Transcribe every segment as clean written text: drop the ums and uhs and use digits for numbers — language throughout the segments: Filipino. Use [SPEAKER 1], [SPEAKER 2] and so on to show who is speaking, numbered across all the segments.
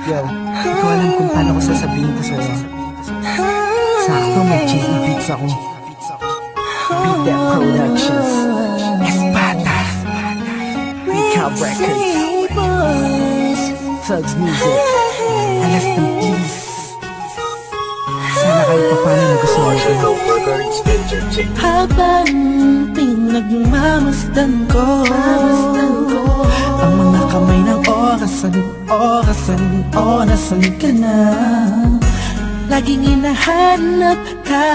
[SPEAKER 1] Yo, di ko alam kung paano ko sasabihin to sa'yo. Sakto may cheesy beats ako. Beat That Productions, Espada, Recap Records, Thugs Music, Alas ng Peace. Sana kayo paano nagustuhan ko.
[SPEAKER 2] Habang pinagmamasdan ko ang mga kamay ng orasan, nasan ka na? Laging hinahanap ka,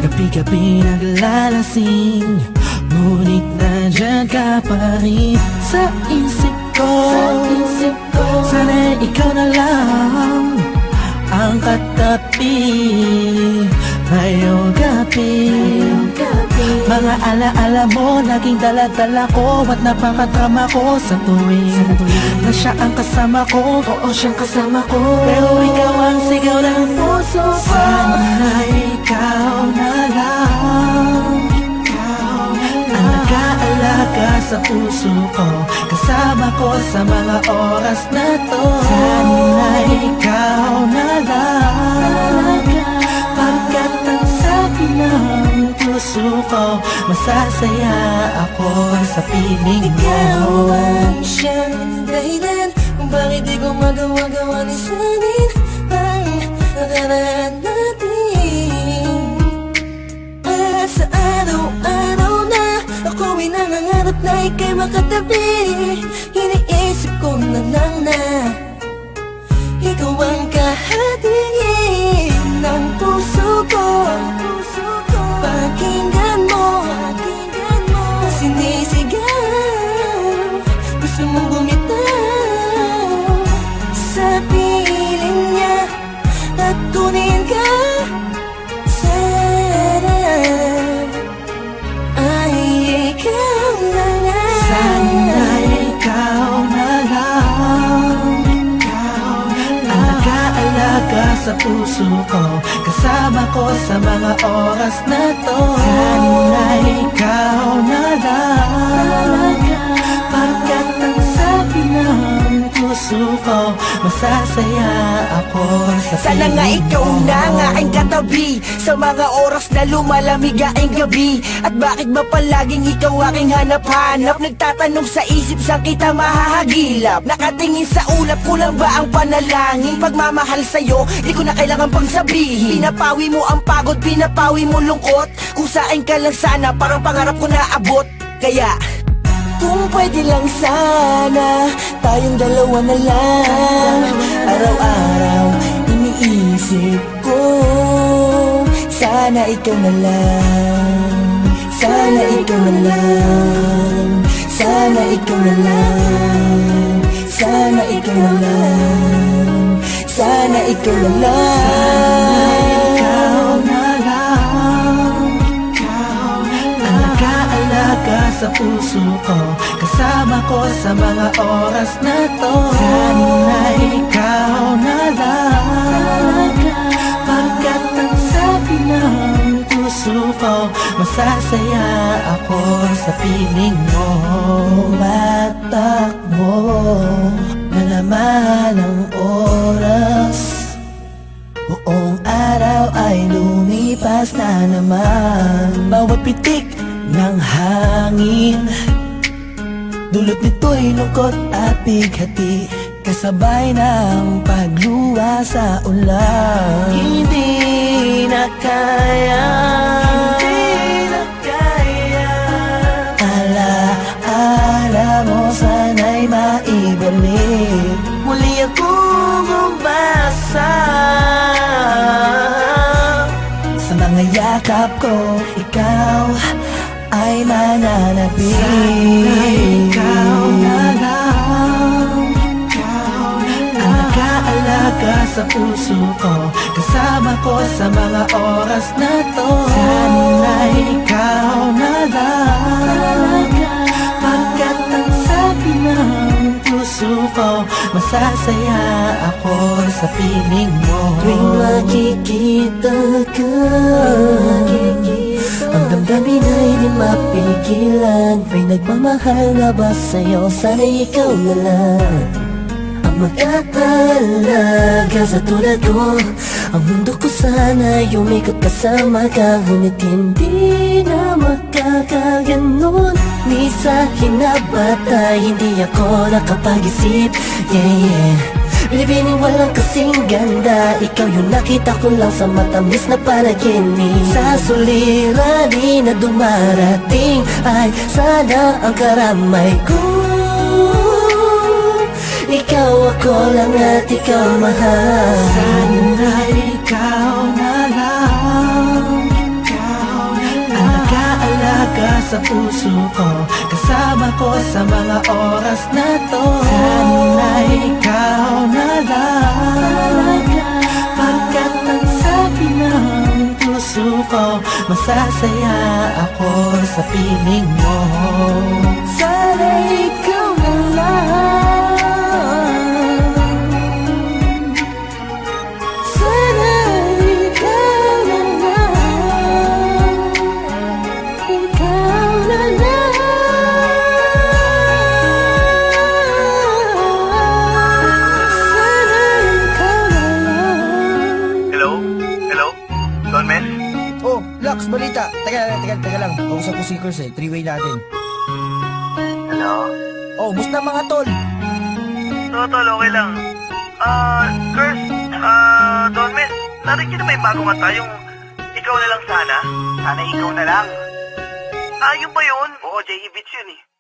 [SPEAKER 2] gabi-gabi naglalasing, ngunit nandyan ka pa rin sa isip ko. Sana ikaw na lang ang katabi ngayong gabi. Mga alaala mo laging dala-dala ko, at napakatrama ko sa tuwing na siya ang kasama ko. Oo, siyang kasama ko, pero ikaw ang sigaw ng puso ko. Sana ikaw na lang ang nag-aalaga sa puso ko, kasama ko sa mga oras na to. Sana ikaw na lang, pagkat ang sabi ng puso ko, masasaya ako sa piling mo.
[SPEAKER 3] Ikaw ang siyang dahilan kung bakit di ko magawa-gawa ni sanin ang nakaraan natin. At sa araw-araw na ako'y nangangarap na ika'y makatabi, iniisip ko na lang na ikaw ang kahatiin ng puso ko. Pakinggan mo ang sinisigaw, gusto mong bumitaw sa piling niya at kunin ka. Sana ay ikaw na lang.
[SPEAKER 2] Sana ikaw na lang ang nag-aalaga sa puso ko, kasama ko sa mga oras na to. Sana ikaw na lang, pagkat ang sabi ng puso ko, masasaya ako sa piling mo.
[SPEAKER 4] Sana nga ikaw na nga ang katabi sa mga oras na lumalamig ang gabi. At bakit ba palaging ikaw aking hanap-hanap? Nagtatanong sa isip, saan kita mahahagilap? Nakatingin sa ulap, kulang ba ang panalangin? Pagmamahal sa'yo, di ko na kailangan pang sabihin. Pinapawi mo ang pagod, pinapawi mo lungkot. Kung saan ka lang sana, parang pangarap ko naabot. Kaya
[SPEAKER 3] kung pwede lang sana, tayong dalawa na lang. Araw-araw iniisip ko, sana ikaw na lang. Sana ikaw na lang. Sana ikaw na lang. Sana ikaw na lang. Sana ikaw na lang.
[SPEAKER 2] Ikaw na lang ang nag-aalaga sa puso ko, kasama ko sa mga oras na to. Sana ikaw na lang, pagkat ang sabi ng puso ko, masasaya ako sa piling mo.
[SPEAKER 3] Tumatakbo na naman ang oras, buong araw ay lumipas na naman.
[SPEAKER 2] Bawat pitik ng hangin,
[SPEAKER 3] dulot nito'y lungkot at bighati, kasabay ng pagluwa sa ulan.
[SPEAKER 2] hindi na kaya.
[SPEAKER 3] Alaala mo sana'y maibalik,
[SPEAKER 2] Muli akong umasa
[SPEAKER 3] sa mga yakap ko, ikaw ay mananatili.
[SPEAKER 2] Sana ikaw na lang ang nag-aalaga sa puso ko, kasama ko sa mga oras na to. Sana ikaw na lang, pagkat ang sabi ng puso ko, masasaya ako sa piling mo.
[SPEAKER 3] Tuwing makikita ka, ang damdamin Kami na'y di mapigilan. May nagmamahal na ba sa'yo? Sana'y ikaw na lang ang mag-aalaga sa tulad ko. Ang mundo ko sana'y umikot kasama ka, ngunit hindi na magkakaganon. Ni sa hinabata, hindi ako nakapag-isip. Yeah. Binibining walang kasing ganda. Ikaw yung nakita ko lang sa matamis na panaginip. Sa suliranin na dumarating ay sana ang karamay ko. Ikaw ako lang at ikaw mahal.
[SPEAKER 2] Sana ikaw na lang ang nag-aalaga sa puso ko, kasama ko sa mga oras na to. Sana ikaw na lang, pagkat ang sabi ng puso ko, masasaya ako sa piling mo. Sana ikaw na lang.
[SPEAKER 4] Oh, Lux, balita. Teka lang. Kausap ko si Kurs eh. Three-way natin.
[SPEAKER 5] Hello?
[SPEAKER 4] Oh, musta mga tol?
[SPEAKER 5] Tol, okay lang. Kurs, Don Mes, narinig niyo na ba yung bagong kanta yung Ikaw na lang sana? Sana ikaw na lang. Yun ba yun? Oo, J.E. Beats yun eh.